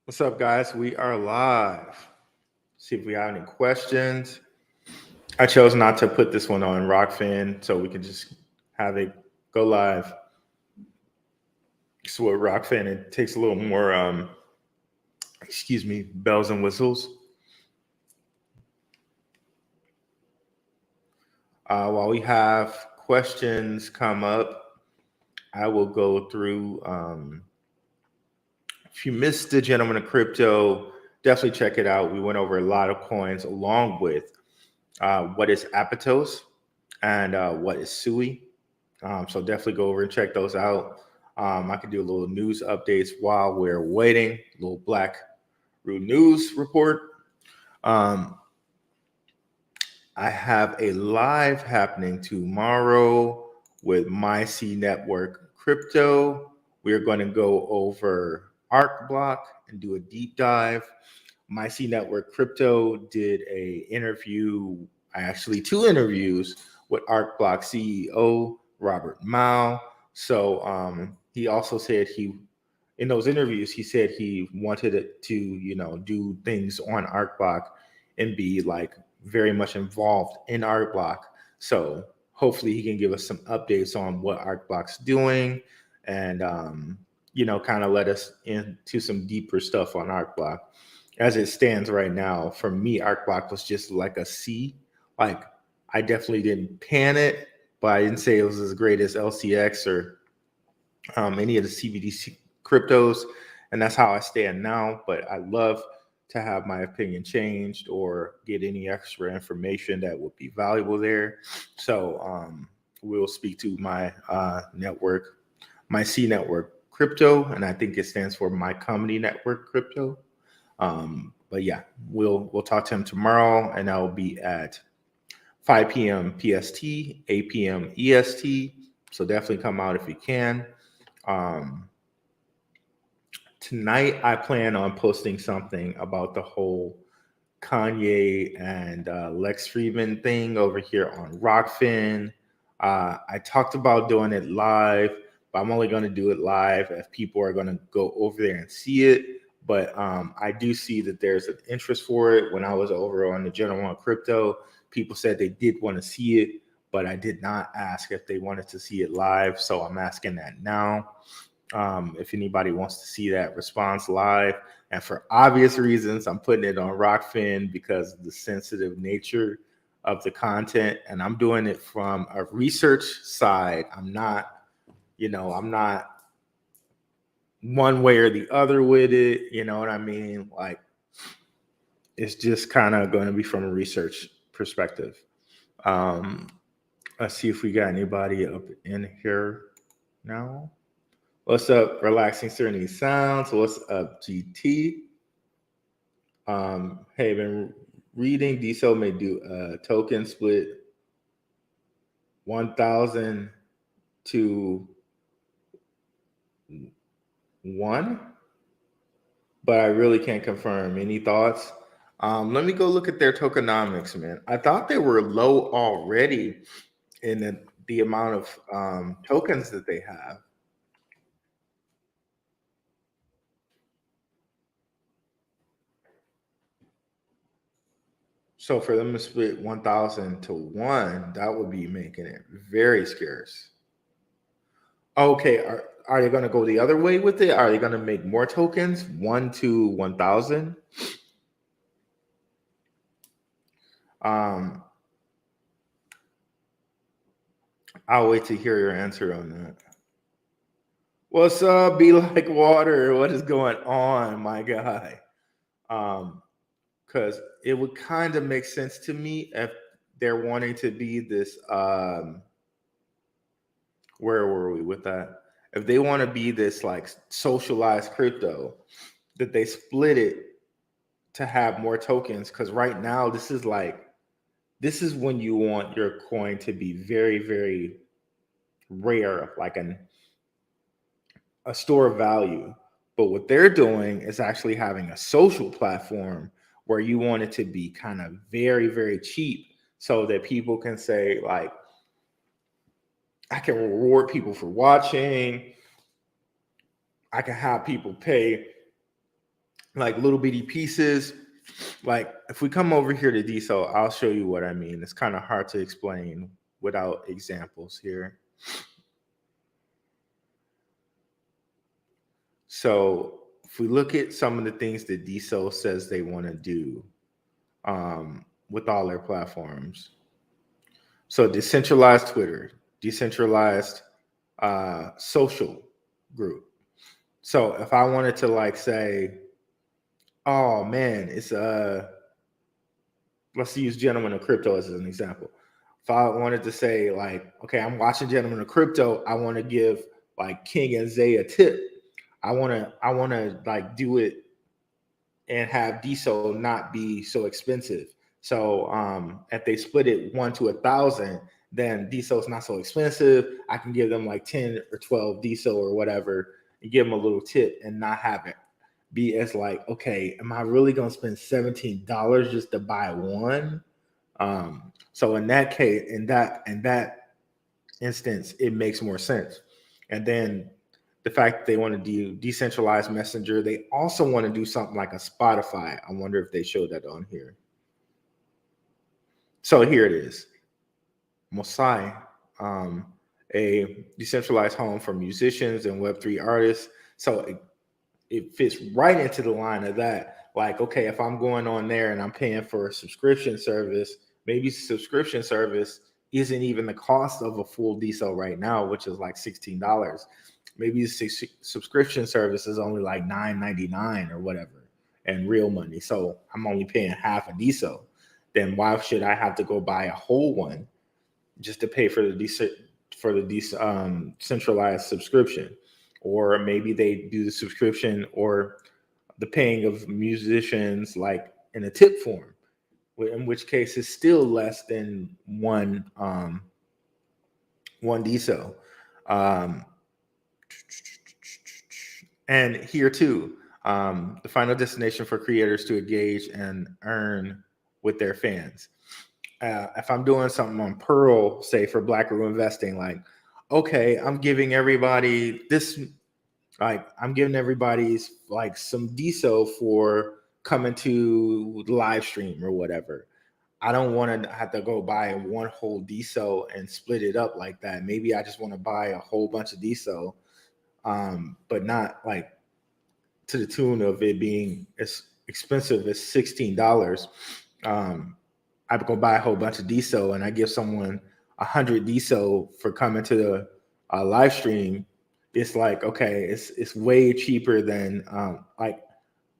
What's up, guys? We are live. See if we have any questions. I chose not to put this one on Rockfin, so we can just have it go live. So with Rockfin, it takes a little more, bells and whistles. While we have questions come up, I will go through. If you missed the Gentleman of Crypto, definitely check it out. We went over a lot of coins along with what is Aptos and what is Sui. So definitely go over and check those out. I can do a little news updates while we're waiting, a little Blackrue news report. Um, I have a live happening tomorrow with My C Network Crypto. We are going to go over Arc Block and do a deep dive. My C Network Crypto did a interview, actually two interviews with Arc Block CEO Robert Mao. So he also said in those interviews he said he wanted it to do things on Arc Block and be like very much involved in Arc Block. So hopefully he can give us some updates on what Arc Block's doing and kind of let us into some deeper stuff on Arc Block. As it stands right now, for me, Arc Block was just like a C. Like I definitely didn't pan it, but I didn't say it was as great as LCX or any of the CBDC cryptos, and that's how I stand now. But I love to have my opinion changed or get any extra information that would be valuable there. So we'll speak to my network, my C network crypto, and I think it stands for My Company Network Crypto. But yeah, we'll talk to him tomorrow, and that will be at 5 p.m. PST, 8 p.m. EST. So definitely come out if you can. Tonight, I plan on posting something about the whole Kanye and Lex Friedman thing over here on Rockfin. I talked about doing it live, but I'm only going to do it live if people are going to go over there and see it. But I do see that there's an interest for it. When I was over on the General on Crypto, people said they did want to see it, but I did not ask if they wanted to see it live. So I'm asking that now. If anybody wants to see that response live. And for obvious reasons, I'm putting it on Rockfin because of the sensitive nature of the content. And I'm doing it from a research side. I'm not one way or the other with it. You know what I mean? Like, it's just kind of going to be from a research perspective. Let's see if we got anybody up in here now. What's up, Relaxing Serenity Sounds? What's up, GT? Hey, been reading DCell may do a token split 1,000 to 1, but I really can't confirm. Any thoughts? Let me go look at their tokenomics, man. I thought they were low already in the amount of tokens that they have. So for them to split 1,000 to 1, that would be making it very scarce. Okay, are they going to go the other way with it? Are they going to make more tokens, 1 to 1,000? Um, I'll wait to hear your answer on that. What's up, Be Like Water? What is going on, my guy? Because it would kind of make sense to me if they're wanting to be this. Where were we with that? If they want to be this like socialized crypto, that they split it to have more tokens. Because right now, this is when you want your coin to be very, very rare, like a store of value. But what they're doing is actually having a social platform where you want it to be kind of very, very cheap so that people can say, like, I can reward people for watching. I can have people pay like little bitty pieces. Like if we come over here to DSO, I'll show you what I mean. It's kind of hard to explain without examples here. So if we look at some of the things that DSO says they want to do with all their platforms. So decentralized Twitter, decentralized social group. So if I wanted to like say, oh man, it's let's use Gentlemen of Crypto as an example. If I wanted to say like, okay, I'm watching Gentlemen of Crypto, I want to give like King and Zay a tip. I want to like do it and have DSO not be so expensive. So if they split it 1 to 1,000, then DSO is not so expensive. I can give them like 10 or 12 DSO or whatever and give them a little tip and not have it be as like, okay, am I really gonna spend $17 just to buy one? So in that case, in that instance, it makes more sense. And then the fact that they want to do decentralized messenger, they also want to do something like a Spotify. I wonder if they showed that on here. So here it is. Mosai, a decentralized home for musicians and Web3 artists. So it fits right into the line of that. Like, okay, if I'm going on there and I'm paying for a subscription service, maybe subscription service isn't even the cost of a full DSO right now, which is like $16. Maybe the subscription service is only like $9.99 or whatever, and real money. So I'm only paying half a DSO. Then why should I have to go buy a whole one just to pay for the centralized subscription? Or maybe they do the subscription or the paying of musicians like in a tip form, in which case it's still less than one DSO. And here too, the final destination for creators to engage and earn with their fans. If I'm doing something on Pearl, say for Blackrue investing, like, okay, I'm giving everybody this, like, I'm giving everybody's like some DSO for coming to the live stream or whatever. I don't want to have to go buy one whole DSO and split it up like that. Maybe I just want to buy a whole bunch of DSO, but not like to the tune of it being as expensive as $16. I go buy a whole bunch of DSO and I give someone 100 DSO for coming to the live stream. It's like, okay, it's way cheaper than like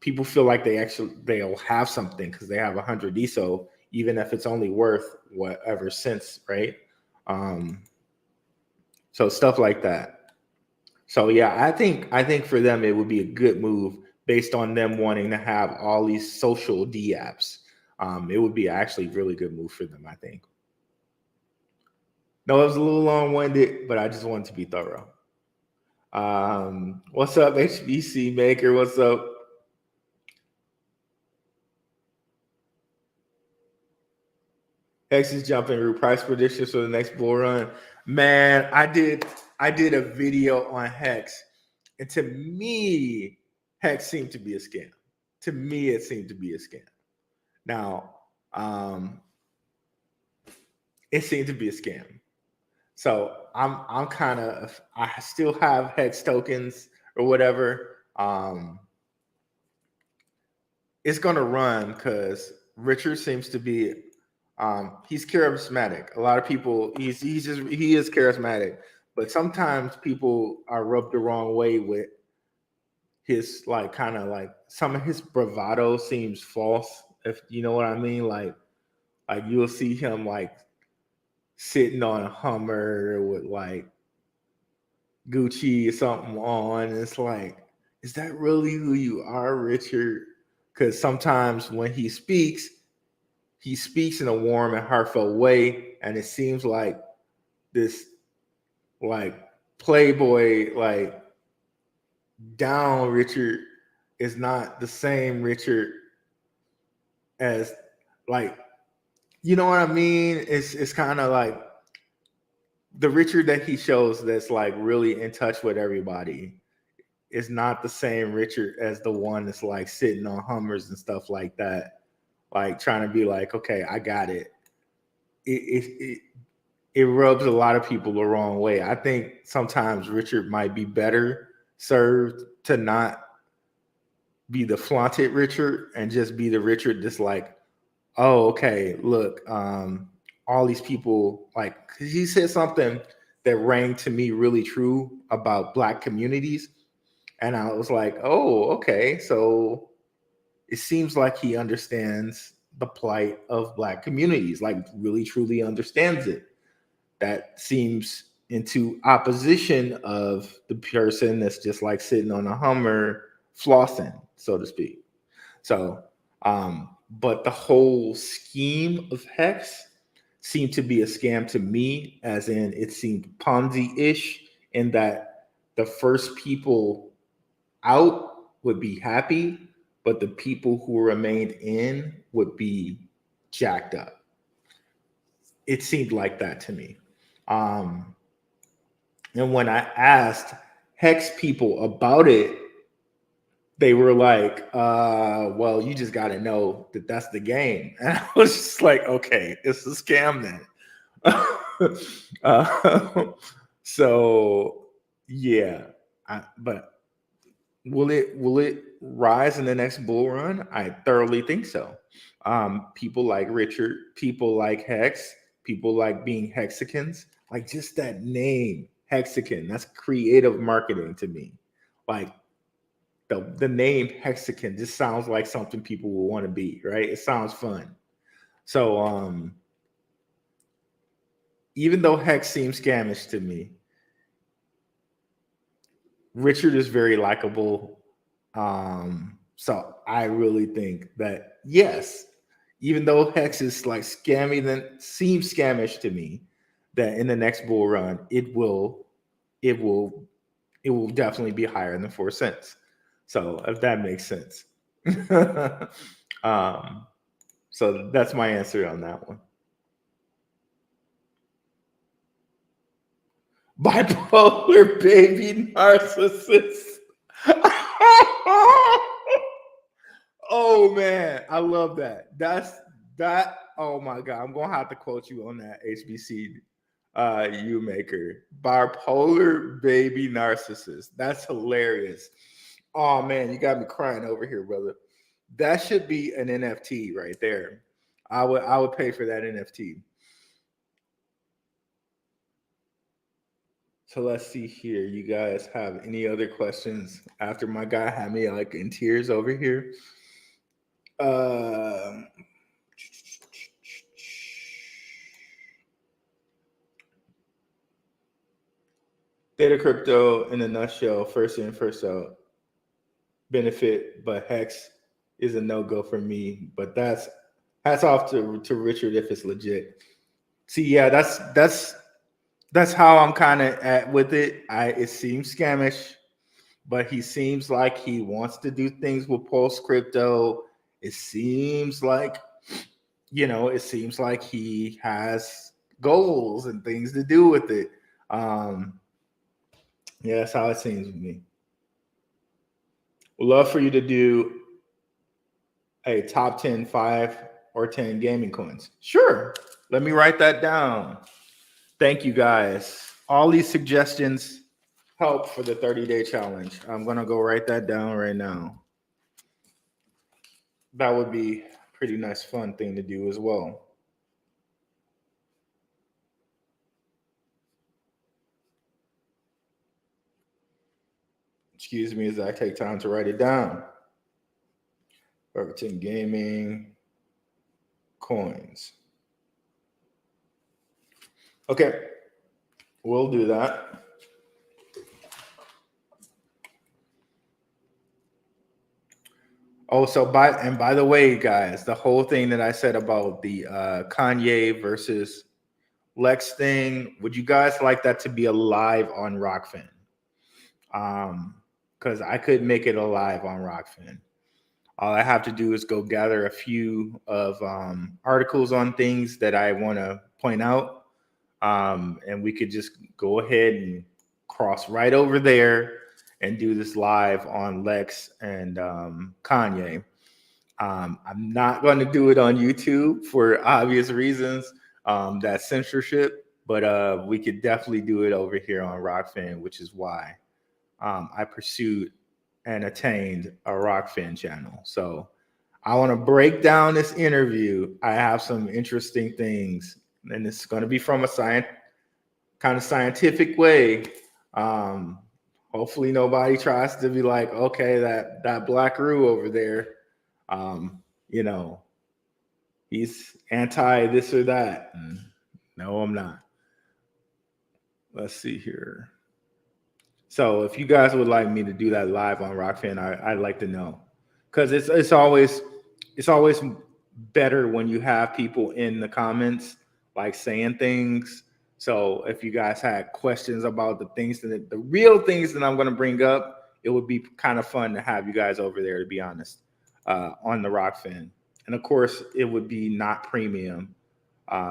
people feel like they'll have something because they have 100 DSO, even if it's only worth whatever cents, right? So stuff like that. So yeah, I think for them it would be a good move based on them wanting to have all these social D apps. It would be actually a really good move for them, I think. No, it was a little long-winded, but I just wanted to be thorough. What's up, HBC Maker? What's up? Hex is jumping through price predictions for the next bull run. Man, I did a video on Hex, and to me, Hex seemed to be a scam. To me, it seemed to be a scam. Now, it seemed to be a scam. So I'm kind of, I still have Hex tokens or whatever. It's gonna run because Richard seems to be he's charismatic. A lot of people he is charismatic, but sometimes people are rubbed the wrong way with his like kind of like some of his bravado seems false, if you know what I mean. Like you'll see him like sitting on a Hummer with like Gucci or something on. And it's like, is that really who you are, Richard? Because sometimes when he speaks in a warm and heartfelt way, and it seems like this like playboy, like down Richard is not the same Richard as like, you know what I mean? It's kind of like the Richard that he shows that's like really in touch with everybody is not the same Richard as the one that's like sitting on Hummers and stuff like that, like trying to be like, okay, I got it. It rubs a lot of people the wrong way. I think sometimes Richard might be better served to not be the flaunted Richard and just be the Richard that's like, oh, okay, look, all these people, like, because he said something that rang to me really true about Black communities. And I was like, oh, okay. So it seems like he understands the plight of Black communities, like really truly understands it. That seems into opposition of the person that's just like sitting on a Hummer flossing, so to speak. So, but the whole scheme of Hex seemed to be a scam to me, as in it seemed Ponzi-ish, in that the first people out would be happy, but the people who remained in would be jacked up. It seemed like that to me. And when I asked Hex people about it, they were like, well, you just got to know that that's the game. And I was just like, okay, it's a scam then. So yeah, but will it rise in the next bull run? I thoroughly think so. People like Richard, people like Hex, people like being Hexicans, like just that name, Hexican, that's creative marketing to me. Like the name Hexican just sounds like something people will want to be, right? It sounds fun. So even though Hex seems scamish to me, Richard is very likable. So I really think that yes, even though Hex is like scammy, then seems scamish to me, that in the next bull run, it will definitely be higher than 4 cents. So if that makes sense. um, so that's my answer on that one. Bipolar baby narcissist. Oh man, I love that. That's that. Oh my god, I'm gonna have to quote you on that HBC U maker. Bipolar baby narcissist. That's hilarious. Oh man, you got me crying over here, brother. That should be an NFT right there. I would pay for that NFT. So let's see here. You guys have any other questions after my guy had me like in tears over here? Um Data crypto in a nutshell, first in, first out. Benefit, but Hex is a no-go for me. But that's hats off to Richard if it's legit. See, yeah, that's how I'm kind of at with it. It seems scamish, but he seems like he wants to do things with Pulse Crypto. It seems like, it seems like he has goals and things to do with it. Yeah, that's how it seems with me. Would love for you to do a top 10, 5 or 10 gaming coins. Sure. Let me write that down. Thank you guys. All these suggestions help for the 30-day challenge. I'm going to go write that down right now. That would be a pretty nice, fun thing to do as well. Excuse me as I take time to write it down. Everton Gaming coins. Okay, we'll do that. Oh, so by the way, guys, the whole thing that I said about the Kanye versus Lex thing, would you guys like that to be alive on Rockfin? Because I could make it alive on Rockfin. All I have to do is go gather a few of articles on things that I want to point out, and we could just go ahead and cross right over there and do this live on Lex and Kanye. I'm not going to do it on YouTube for obvious reasons. That's censorship, but we could definitely do it over here on Rockfin, which is why I pursued and attained a Rockfin channel. So I want to break down this interview. I have some interesting things, and it's going to be from a kind of scientific way. Um, Hopefully, nobody tries to be like, okay, that Blackrue over there, you know, he's anti this or that. No, I'm not. Let's see here. So if you guys would like me to do that live on Rockfin, I'd like to know, because it's always better when you have people in the comments like saying things. So if you guys had questions about the things that the real things that I'm going to bring up, it would be kind of fun to have you guys over there, to be honest, on the Rockfin. And of course, it would be not premium,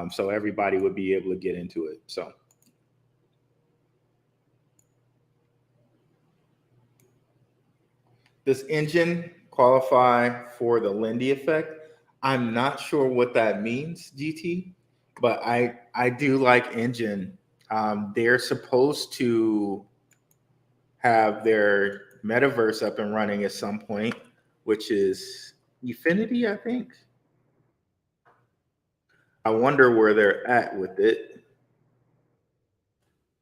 so everybody would be able to get into it. So. Does engine qualify for the Lindy effect? I'm not sure what that means, GT, but I do like engine. They're supposed to have their metaverse up and running at some point, which is Infinity, I think. I wonder where they're at with it.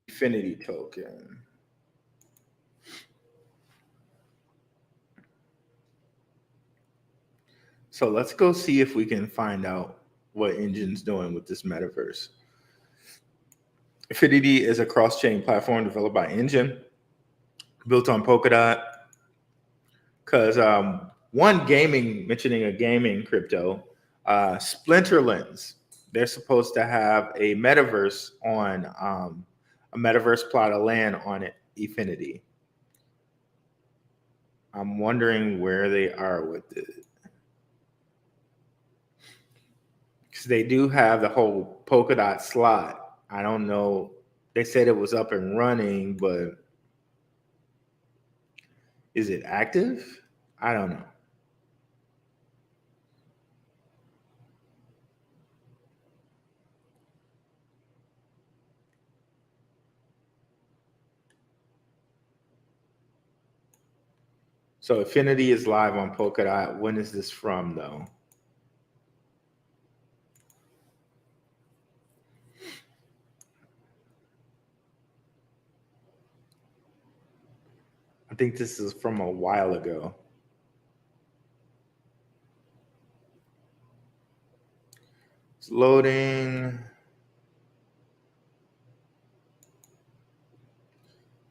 Infinity token. So let's go see if we can find out what Engine's doing with this metaverse. Infinity is a cross-chain platform developed by Engine, built on Polkadot. Because mentioning a gaming crypto, Splinterlands, they're supposed to have a metaverse on a metaverse plot of land on it, Infinity. I'm wondering where they are with it. Because they do have the whole Polkadot slot. I don't know. They said it was up and running, but is it active? I don't know. So Infinity is live on Polkadot. When is this from, though? I think this is from a while ago. It's loading.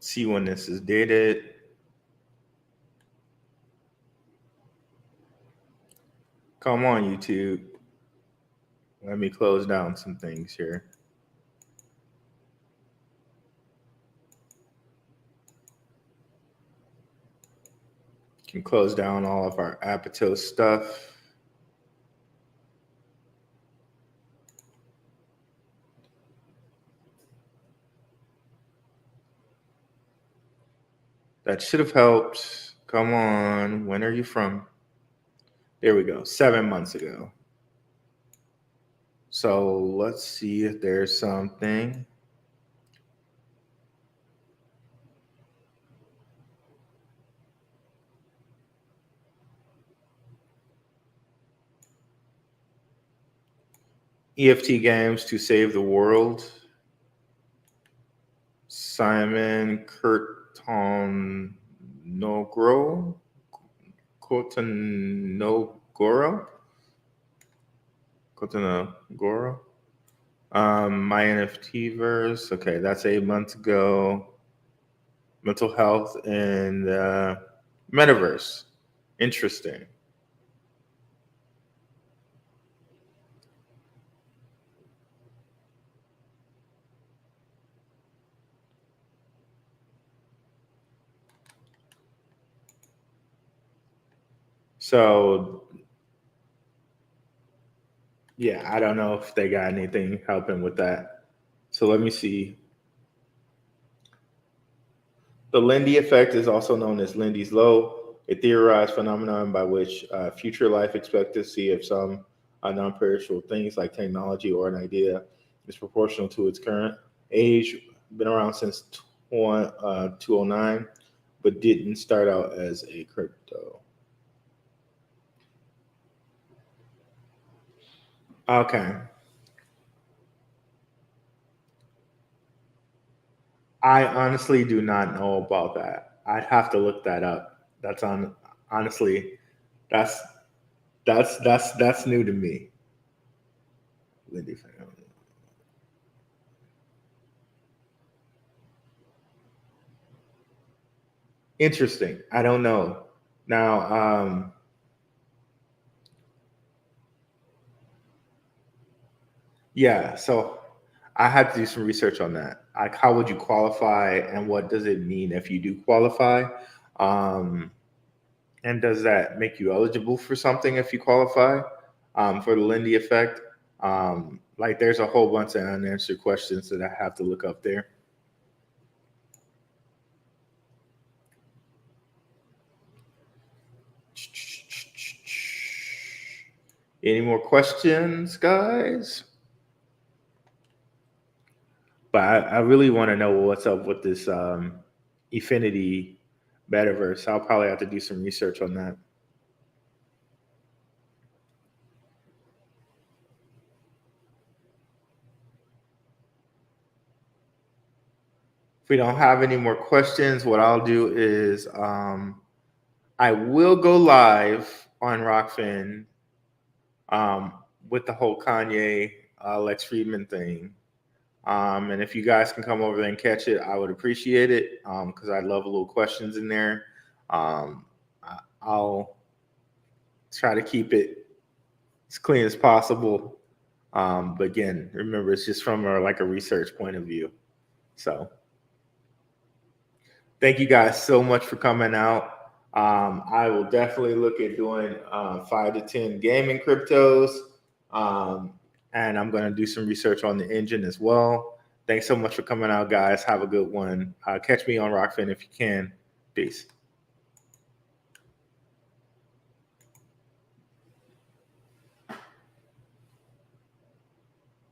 See when this is dated. Come on, YouTube. Let me close down some things here. Can close down all of our Aptos stuff. That should have helped. Come on. When are you from? There we go. 7 months ago. So let's see if there's something. EFT games to save the world. Simon Kurtonogoro. Kotanogoro. My NFT verse. Okay, that's 8 months ago. Mental health and metaverse. Interesting. So yeah, I don't know if they got anything helping with that. So let me see. The Lindy effect is also known as Lindy's Low, a theorized phenomenon by which future life expectancy of some non-perishable things like technology or an idea is proportional to its current age. Been around since 2009, but didn't start out as a crypto. Okay. I honestly do not know about that. I'd have to look that up. That's on honestly, that's that's new to me. Lindy family. Interesting. I don't know. Now, yeah. So I had to do some research on that. Like, how would you qualify, and what does it mean if you do qualify? Um, and does that make you eligible for something if you qualify for the Lindy effect? Like, there's a whole bunch of unanswered questions that I have to look up there. Any more questions, guys? But I really want to know what's up with this Infinity Metaverse. I'll probably have to do some research on that. If we don't have any more questions, what I'll do is I will go live on Rockfin um, with the whole Kanye Lex Friedman thing. And if you guys can come over there and catch it, I would appreciate it because I love a little questions in there. I'll try to keep it as clean as possible. But again, remember, it's just from like a research point of view. So thank you guys so much for coming out. I will definitely look at doing 5 to 10 gaming cryptos. And I'm going to do some research on the engine as well. Thanks so much for coming out, guys. Have a good one. Catch me on Rockfin if you can. Peace.